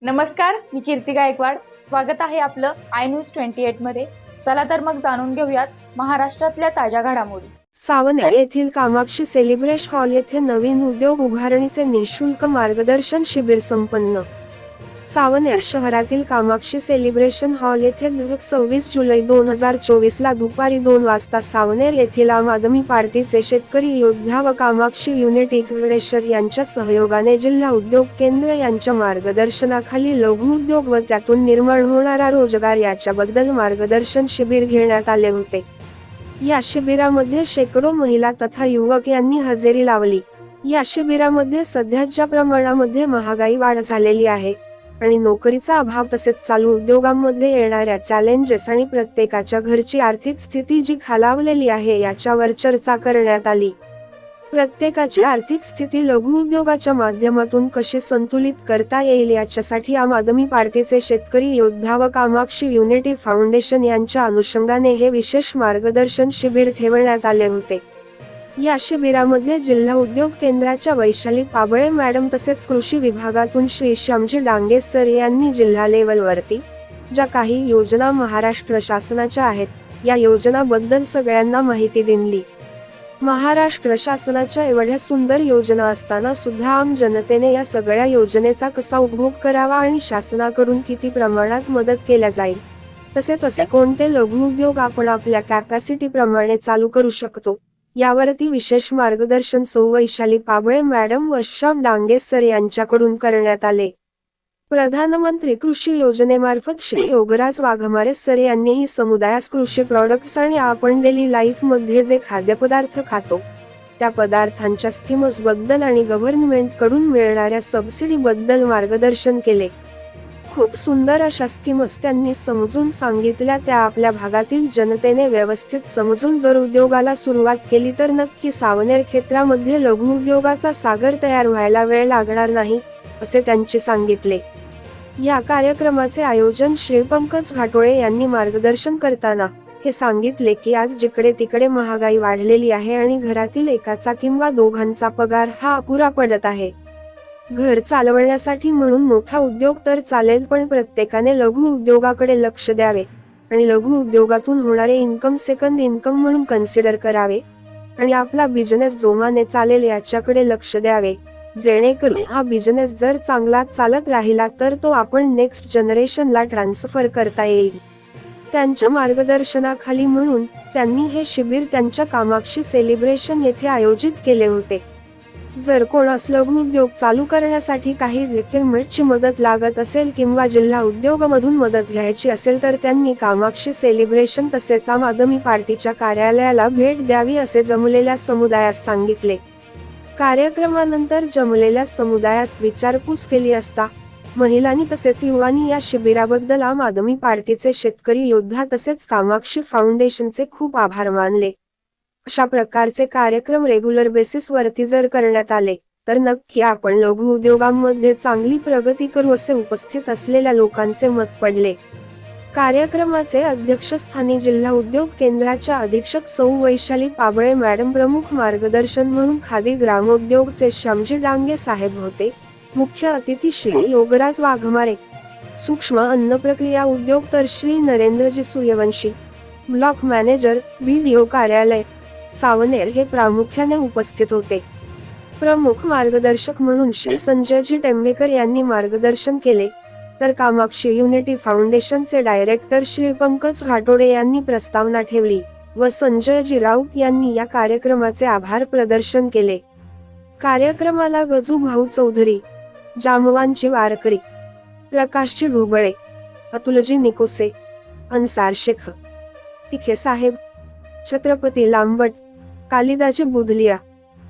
नमस्कार, मी कीर्ती गायकवाड. स्वागत आहे आपलं आय न्यूज 28 मध्ये. चला तर मग जाणून घेऊयात महाराष्ट्रातल्या ताज्या घडामोडी. सावनेर येथील कामाक्षी सेलिब्रेशन हॉल येथे नवीन उद्योग उभारणीचे निःशुल्क मार्गदर्शन शिबिर संपन्न. सावनेर शहरातील कामाक्षी सेलिब्रेशन हॉल येथे 26 जुलै 2024 ला दुपारी 2 वाजता सावनेर येथील आम आदमी पार्टीचे शेतकरी योद्धा व कामाक्षी युनिटी फेडरेशन यांच्या सहयोगाने जिल्हा उद्योग केंद्र यांच्या मार्गदर्शनाखाली लघु उद्योग व त्यातून निर्माण होणारा रोजगार याच्याबद्दल मार्गदर्शन शिबिर घेण्यात आले होते. या शिबिरामध्ये शेकडो महिला तथा युवक यांनी हजेरी लावली. या शिबिरामध्ये सध्याच्या प्रमाणामध्ये महागाई वाढ झालेली आहे आणि नोकरीचा अभाव तसेच चालू उद्योगांमध्ये येणाऱ्या चॅलेंजेस आणि प्रत्येकाच्या घरची आर्थिक स्थिती जी खालावलेली आहे याच्यावर चर्चा करण्यात आली. प्रत्येकाची आर्थिक स्थिती लघु उद्योगाच्या माध्यमातून कशी संतुलित करता येईल याच्यासाठी आम आदमी पार्टीचे शेतकरी योद्धा व कामाक्षी युनिटी फाउंडेशन यांच्या अनुषंगाने हे विशेष मार्गदर्शन शिबिर ठेवण्यात आले होते. या शिबिरामध्ये जिल्हा उद्योग केंद्राच्या वैशाली पाबळे मॅडम तसेच कृषी विभागातून श्री श्यामजी डांगे सर यांनी जिल्हा लेवलवरती ज्या काही योजना महाराष्ट्र शासनाच्या आहेत या योजनाबद्दल सगळ्यांना माहिती दिली. महाराष्ट्र शासनाच्या एवढ्या सुंदर योजना असताना सुद्धा आम जनतेने या सगळ्या योजनेचा कसा उपभोग करावा आणि शासनाकडून किती प्रमाणात मदत केल्या जाईल, तसेच असे कोणते लघु उद्योग आपण आपल्या कॅपॅसिटी प्रमाणे चालू करू शकतो यावरती विशेष मार्गदर्शन सौ वैशाली पाबळे मॅडम व श्याम डांगे सर यांच्याकडून करण्यात आले. प्रधानमंत्री कृषी योजनेमार्फत श्री योगराज वाघमारे सर यांनीही समुदायास कृषी प्रॉडक्ट्स आणि आपण डेली लाईफ मध्ये जे खाद्यपदार्थ खातो त्या पदार्थांच्या स्कीम्स बद्दल आणि गव्हर्नमेंट कडून मिळणाऱ्या सबसिडी बद्दल मार्गदर्शन केले. खूप सुंदर अशा स्कीम्स त्यांनी समजून सांगितल्या. त्या आपल्या भागातील जनतेने व्यवस्थित समजून जर उद्योगाला सुरुवात केली तर नक्की सावनेर क्षेत्रामध्ये लघु उद्योगाचा सागर तयार व्हायला वेळ लागणार नाही असे त्यांचे सांगितले. या कार्यक्रमाचे आयोजन श्री पंकज घाटोळे यांनी मार्गदर्शन करताना हे सांगितले की आज जिकडे तिकडे महागाई वाढलेली आहे आणि घरातील एकाचा किंवा दोघांचा पगार हा अपुरा पडत आहे. घर चालवण्यासाठी म्हणून मोठा उद्योग तर चालेल, पण प्रत्येकाने लघु उद्योगाकडे लक्ष द्यावे आणि लघु उद्योगातून होणारे इन्कम सेकंड इन्कम म्हणून कन्सिडर करावे आणि आपला बिझनेस जोमाने चालेल याच्याकडे लक्ष द्यावे, जेणेकरून हा बिझनेस जर चांगला चालत राहिला तर तो आपण नेक्स्ट जनरेशनला ट्रान्सफर करता येईल. त्यांच्या मार्गदर्शनाखाली म्हणून त्यांनी हे शिबिर त्यांच्या कामाक्षी सेलिब्रेशन येथे आयोजित केले होते. जर कोणास लघु उद्योग चालू करण्यासाठी काही डॉक्युमेंटची मदत लागत असेल किंवा जिल्हा उद्योगमधून मदत घ्यायची असेल तर त्यांनी कामाक्षी सेलिब्रेशन तसेच आम आदमी पार्टीच्या कार्यालयाला भेट द्यावी असे जमलेल्या समुदायास सांगितले. कार्यक्रमानंतर जमलेल्या समुदायास विचारपूस केली असता महिलांनी तसेच युवांनी या शिबिराबद्दल आम आदमी पार्टीचे शेतकरी योद्धा तसेच कामाक्षी फाउंडेशनचे खूप आभार मानले. अशा प्रकारचे कार्यक्रम रेग्युलर बेसिस वरती जर करण्यात आले तर नक्की आपण लघु उद्योगांमध्ये चांगली प्रगती करू असे उपस्थित असलेल्या लोकांचे मत पडले. कार्यक्रमाचे अध्यक्षस्थानी जिल्हा उद्योग केंद्राच्या अधीक्षक सौ वैशाली पाबळे मॅडम, प्रमुख मार्गदर्शन म्हणून खादी ग्रामोद्योगचे श्यामजी डांगे साहेब होते. मुख्य अतिथी श्री योगराज वाघमारे, सूक्ष्म अन्न प्रक्रिया उद्योग तर Shri Narendraji Suryavanshi, block manager BDO कार्यालय सावनेर हे प्रामुख्याने उपस्थित होते. प्रमुख मार्गदर्शक म्हणून श्री संजयजी टेंबेकर यांनी मार्गदर्शन केले तर कामाक्षी युनिटी फाउंडेशनचे डायरेक्टर श्री पंकज घाटोळे यांनी प्रस्तावना ठेवली व संजयजी राऊत यांनी या कार्यक्रमाचे आभार प्रदर्शन केले. कार्यक्रमाला गजू भाऊ चौधरी, जामवांची वारकरी, प्रकाशजी ढोबळे, अतुलजी निकोसे, अन्सार शेख, तिखे साहेब, छत्रपती लांबट, कालिदाजी बुधलिया,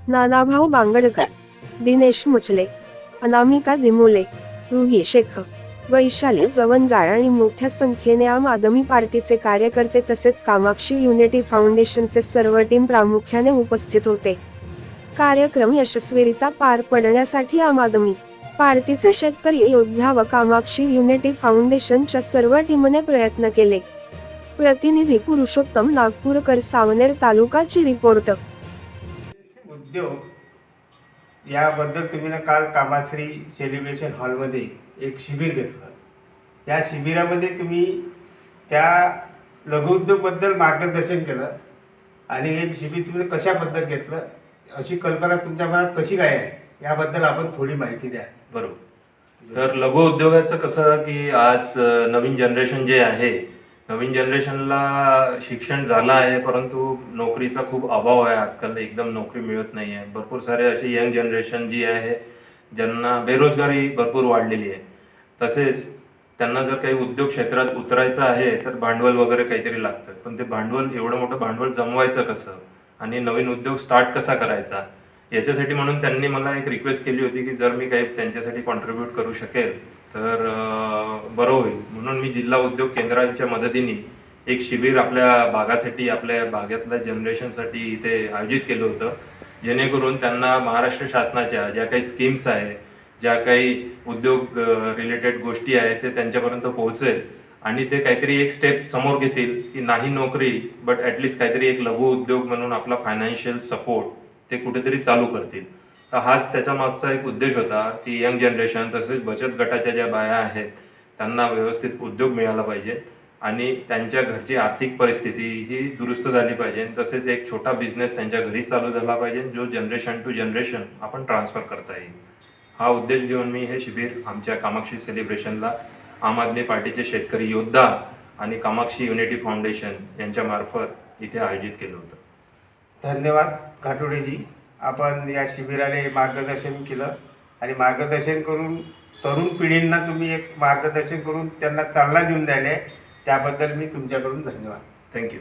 नानाभाऊ बांगडकर, दिनेश मुचले, अनामिका दिमोले, रुही शेख, वैशाली जवंजाळ आणि मोठ्या संख्येने आम आदमी पार्टीचे कार्यकर्ते तसेच कामाक्षी युनिटी फाउंडेशनचे सर्व टीम प्रामुख्याने उपस्थित होते. कार्यक्रम यशस्वीरित्या पार पडण्यासाठी आम आदमी पार्टीचे शेतकरी योद्धा व कामाक्षी युनिटी फाउंडेशनच्या सर्व टीमने प्रयत्न केले. प्रतिनिधी पुरुषोत्तम नागपूरकर, सावनेर तालुकाची रिपोर्ट. उद्योग याबद्दल तुम्ही ना काल कामाश्री सेलिब्रेशन हॉलमध्ये एक शिबिर घेतलं. या शिबिरामध्ये तुम्ही त्या लघुउद्योगबद्दल मार्गदर्शन केलं आणि एक शिबिर तुम्ही कशाबद्दल घेतलं, अशी कल्पना तुमच्या मनात कशी काय आहे, याबद्दल आपण थोडी माहिती द्या. बरोबर. तर लघु उद्योगाचं कसं की आज नवीन जनरेशन जे आहे, नवीन जनरेशनला शिक्षण झालं आहे परंतु नोकरीचा खूप अभाव आहे. आजकाल एकदम नोकरी मिळत नाही आहे. भरपूर सारे असे यंग जनरेशन जी आहे ज्यांना बेरोजगारी भरपूर वाढलेली आहे. तसेच त्यांना जर काही उद्योग क्षेत्रात उतरायचं आहे तर भांडवल वगैरे काहीतरी लागतं, पण ते भांडवल, एवढं मोठं भांडवल जमवायचं कसं आणि नवीन उद्योग स्टार्ट कसा करायचा, याच्यासाठी म्हणून त्यांनी मला एक रिक्वेस्ट केली होती की जर मी काही त्यांच्यासाठी कॉन्ट्रीब्यूट करू शकेल तर बरं होईल. म्हणून मी जिल्हा उद्योग केंद्रांच्या मदतीने एक शिबिर आपल्या भागासाठी, आपल्या भागातल्या जनरेशनसाठी इथे आयोजित केलं होतं, जेणेकरून त्यांना महाराष्ट्र शासनाच्या ज्या काही स्कीम्स आहे, ज्या काही उद्योग रिलेटेड गोष्टी आहेत ते त्यांच्यापर्यंत पोहोचेल आणि ते काहीतरी एक स्टेप समोर घेतील की नाही नोकरी बट ॲटलिस्ट काहीतरी एक लघु उद्योग म्हणून आपला फायनान्शियल सपोर्ट ते कुठेतरी चालू करतील. तर हाच त्याच्या मागचा एक उद्देश होता की यंग जनरेशन तसेच बचत गटाच्या ज्या बाया आहेत त्यांना व्यवस्थित उद्योग मिळाला पाहिजे आणि त्यांच्या घरची आर्थिक परिस्थिती ही दुरुस्त झाली पाहिजे. तसेच एक छोटा बिझनेस त्यांच्या घरी चालू झाला पाहिजे जो जनरेशन टू जनरेशन आपण ट्रान्सफर करता येईल. हा उद्देश घेऊन मी हे शिबिर आमच्या कामाक्षी सेलिब्रेशनला आम आदमी पार्टीचे शेतकरी योद्धा आणि कामाक्षी युनिटी फाउंडेशन यांच्यामार्फत इथे आयोजित केलं होतं. धन्यवाद घाटोडेजी. आपण या शिबिराने मार्गदर्शन केलं आणि मार्गदर्शन करून तरुण पिढींना तुम्ही एक मार्गदर्शन करून त्यांना चालना देऊन राहिले, त्याबद्दल मी तुमच्याकडून धन्यवाद. थँक्यू.